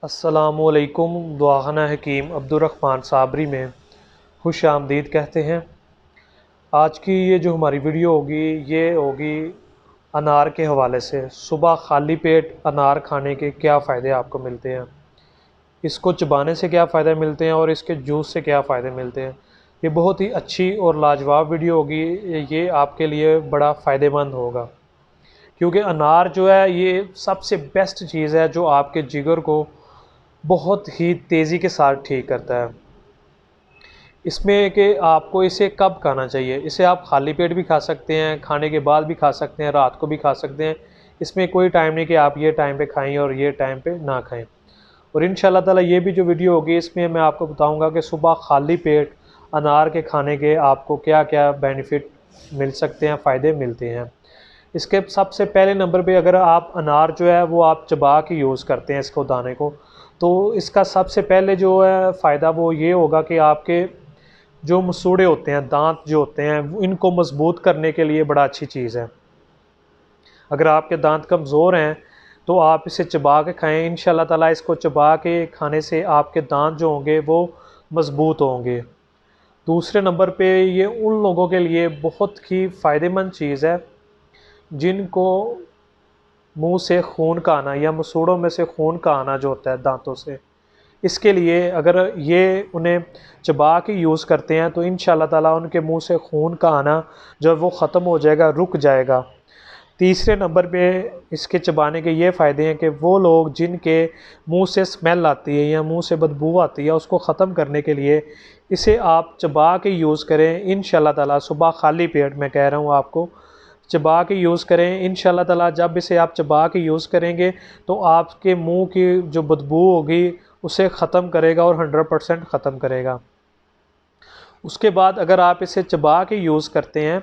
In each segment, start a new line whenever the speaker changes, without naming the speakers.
अस्सलामुअलैकुम। दुआख़ाना हकीम अब्दुर्रहमान साबरी में खुश आमदीद कहते हैं। आज की ये जो हमारी वीडियो होगी ये होगी अनार के हवाले से। सुबह खाली पेट अनार खाने के क्या फ़ायदे आपको मिलते हैं, इसको चबाने से क्या फ़ायदे मिलते हैं और इसके जूस से क्या फ़ायदे मिलते हैं। ये बहुत ही अच्छी और लाजवाब वीडियो होगी। ये आपके लिए बड़ा फ़ायदेमंद होगा, क्योंकि अनार जो है ये सबसे बेस्ट चीज़ है जो आपके जिगर को बहुत ही तेज़ी के साथ ठीक करता है। इसमें कि आपको इसे कब खाना चाहिए, इसे आप खाली पेट भी खा सकते हैं, खाने के बाद भी खा सकते हैं, रात को भी खा सकते हैं। इसमें कोई टाइम नहीं कि आप ये टाइम पे खाएं और ये टाइम पे ना खाएं। और इंशाल्लाह ताला ये भी जो वीडियो होगी इसमें मैं आपको बताऊंगा कि सुबह खाली पेट अनार के खाने के आपको क्या क्या बेनिफिट मिल सकते हैं, फ़ायदे मिलते हैं। इसके सबसे पहले नंबर पे अगर आप अनार जो है वो आप चबा के यूज़ करते हैं इसको, दाने को, तो इसका सबसे पहले जो है फ़ायदा वो ये होगा कि आपके जो मसूड़े होते हैं, दांत जो होते हैं, इनको मजबूत करने के लिए बड़ा अच्छी चीज़ है। अगर आपके दांत कमज़ोर हैं तो आप इसे चबा के खाएं। इंशाल्लाह ताला इसको चबा के खाने से आपके दांत जो होंगे वो मजबूत होंगे। दूसरे नंबर पे ये उन लोगों के लिए बहुत ही फ़ायदेमंद चीज़ है जिनको मुंह से खून का आना या मसूड़ों में से खून का आना जो होता है दांतों से, इसके लिए अगर ये उन्हें चबा के यूज़ करते हैं तो इंशाल्लाह ताला उनके मुंह से खून का आना जो वो ख़त्म हो जाएगा, रुक जाएगा। तीसरे नंबर पे इसके चबाने के ये फ़ायदे हैं कि वो लोग जिनके मुंह से स्मेल आती है या मुंह से बदबू आती है उसको ख़त्म करने के लिए इसे आप चबा के यूज़ करें। इंशाल्लाह ताला सुबह खाली पेट, मैं कह रहा हूँ आपको, चबा के यूज़ करें। इंशाल्लाह ताला जब इसे आप चबा के यूज़ करेंगे तो आपके मुंह की जो बदबू होगी उसे ख़त्म करेगा और 100% ख़त्म करेगा। उसके बाद अगर आप इसे चबा के यूज़ करते हैं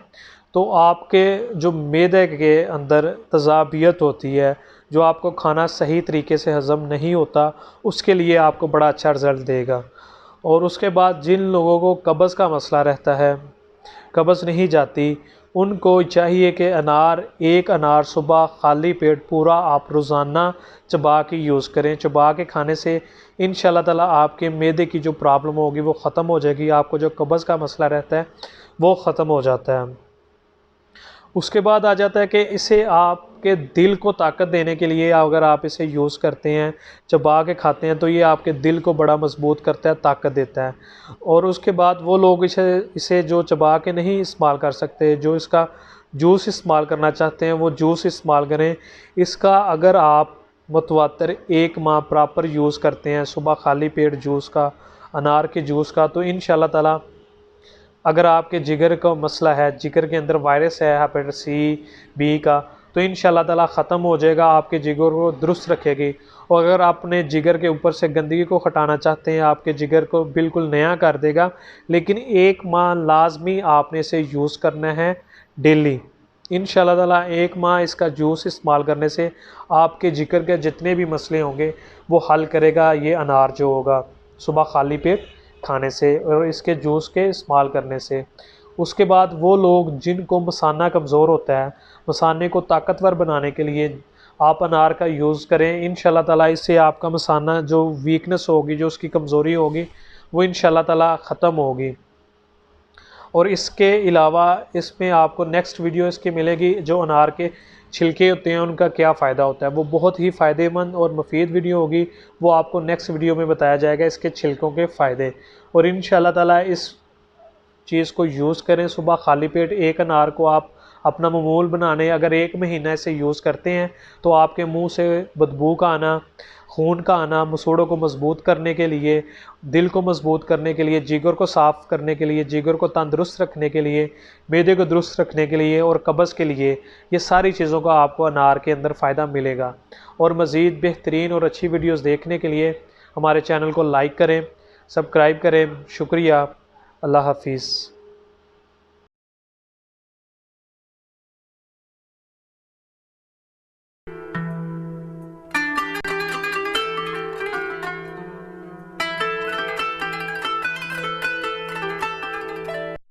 तो आपके जो मैदे के अंदर तज़ाबियत होती है, जो आपको खाना सही तरीके से हज़म नहीं होता, उसके लिए आपको बड़ा अच्छा रिज़ल्ट देगा। और उसके बाद जिन लोगों को कब्ज़ का मसला रहता है, कब्ज़ नहीं जाती, उनको चाहिए कि एक अनार सुबह खाली पेट पूरा आप रोज़ाना चबा के यूज़ करें। चबा के खाने से इंशाल्लाह ताला आपके मैदे की जो प्रॉब्लम होगी वो ख़त्म हो जाएगी, आपको जो कब्ज़ का मसला रहता है वो ख़त्म हो जाता है। उसके बाद आ जाता है कि इसे आपके दिल को ताकत देने के लिए अगर आप इसे यूज़ करते हैं, चबा के खाते हैं, तो ये आपके दिल को बड़ा मजबूत करता है, ताकत देता है। और उसके बाद वो लोग इसे जो चबा के नहीं इस्तेमाल कर सकते, जो इसका जूस इस्तेमाल करना चाहते हैं, वो जूस इस्तेमाल करें। इसका अगर आप मुतवातर 1 माह प्रॉपर यूज़ करते हैं सुबह खाली पेट जूस का, अनार के जूस का, तो इंशाल्लाह ताला अगर आपके जिगर का मसला है, जिगर के अंदर वायरस है हेपेटाइटिस सी, बी का, तो इंशाल्लाह ताला ख़त्म हो जाएगा, आपके जिगर को दुरुस्त रखेगी। और अगर आप अपने जिगर के ऊपर से गंदगी को हटाना चाहते हैं, आपके जिगर को बिल्कुल नया कर देगा। लेकिन 1 माह लाजमी आपने इसे यूज़ करना है डेली। इंशाल्लाह ताला 1 माह इसका जूस इस्तेमाल करने से आपके जिगर के जितने भी मसले होंगे वो हल करेगा ये अनार जो होगा सुबह खाली पेट खाने से और इसके जूस के इस्तेमाल करने से। उसके बाद वो लोग जिनको मसाना कमज़ोर होता है, मसाने को ताकतवर बनाने के लिए आप अनार का यूज़ करें। इंशाल्लाह ताला इससे आपका मसाना जो वीकनेस होगी, जो उसकी कमज़ोरी होगी, वो इंशाल्लाह ताला ख़त्म होगी। और इसके अलावा इसमें आपको नेक्स्ट वीडियो इसकी मिलेगी, जो अनार के छिलके होते हैं उनका क्या फ़ायदा होता है, वो बहुत ही फ़ायदेमंद और मुफीद वीडियो होगी। वो आपको नेक्स्ट वीडियो में बताया जाएगा इसके छिलकों के फ़ायदे। और इंशाल्लाह ताला इस चीज़ को यूज़ करें सुबह खाली पेट। एक अनार को आप अपना मामूल बनाने अगर 1 महीना इसे यूज़ करते हैं तो आपके मुंह से बदबू का आना, खून का आना, मसूड़ों को मजबूत करने के लिए, दिल को मजबूत करने के लिए, जिगर को साफ़ करने के लिए, जिगर को तंदुरुस्त रखने के लिए, मैदे को दुरुस्त रखने के लिए और कब्ज़ के लिए, ये सारी चीज़ों का आपको अनार के अंदर फ़ायदा मिलेगा। और मज़ीद बेहतरीन और अच्छी वीडियोज़ देखने के लिए हमारे चैनल को लाइक करें, सब्सक्राइब करें। शुक्रिया। अल्लाह हाफिज़।